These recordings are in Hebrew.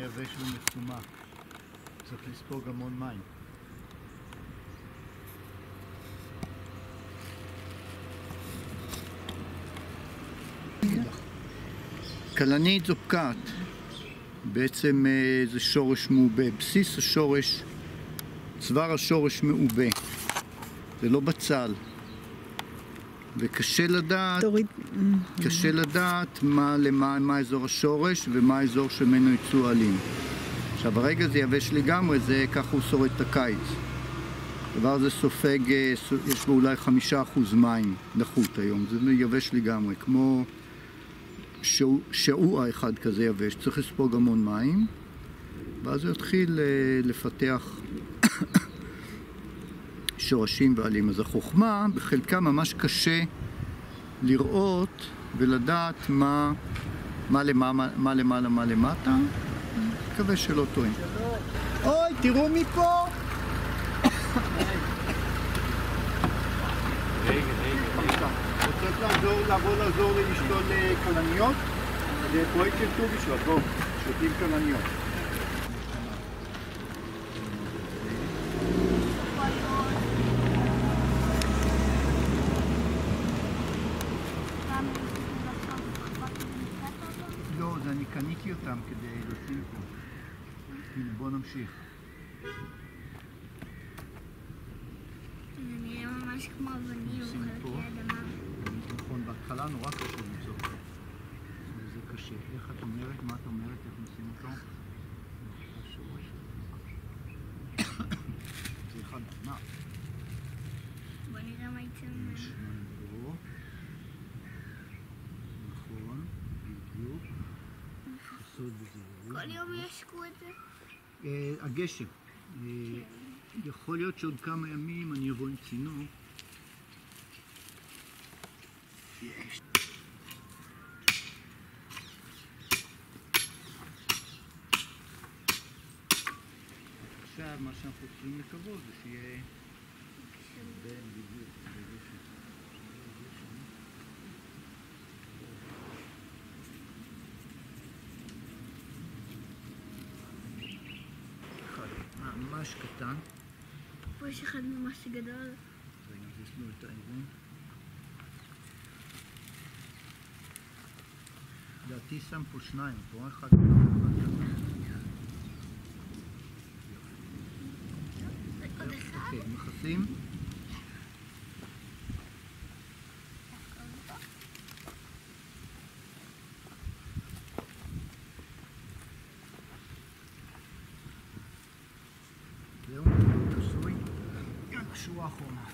יבש ומצומק. צריך לספוג המון מים. כלנית זו פקעת. בעצם זה שורש מעובה. בסיס השורש, צוואר השורש מעובה. זה לא בצל. וקשה לדעת מה אזור השורש ומה האזור שממנו יצאו עלים. עכשיו ברגע זה יבש לגמרי, זה ככה הוא שורד את הקיץ. הדבר הזה סופג, יש בו אולי 5% מים נחות היום. זה יבש לגמרי, כמו שעוע אחד כזה יבש. צריך לספוג המון מים, ואז הוא יתחיל לפתח שורשים ועלים. אז החוכמה, בחלקה ממש קשה לראות ולדעת מה למעלה, מה למטה. מקווה שלא טועים. אוי, תראו מפה! רוצות לעבור לשתול כלניות? זה פרויקט של ט"ו בשבט, בואו, שותים כלניות. לא, זה אני קניתי אותם כדי לשים פה. בואו נמשיך. זה נראה ממש כמו אבנים, חלקי אדמה. נכון, בהתחלה נורא קשה למצוא. זה קשה. איך את אומרת? מה את אומרת? איך נשים אותו? זה אחד ענק. בוא נראה מה יצא ממנו. נכון, בדיוק. כל יום ישקו את זה? הגשם. יכול להיות שעוד כמה ימים אני אבוא עם צינור. עכשיו מה שאנחנו צריכים לקוות זה שיהיה בין בדיוק ממש קטן. פה יש אחד ממש גדול. רגע, אז יש לו את העירון. לדעתי שם פה שניים, פה אחד. עוד אחד? אוקיי, מכסים. זהו, כסוי. גם קשורה אחרונה.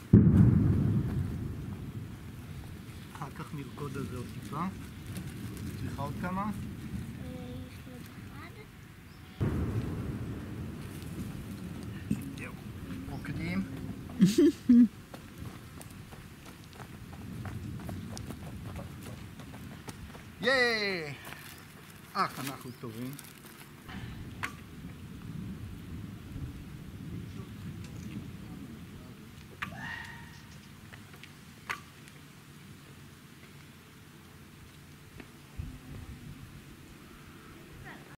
אחר כך נרקוד על זה עוד טיפה. צריכה עוד כמה? יש לו עוד אחד. זהו. רוקדים. ייי! אנחנו טובים.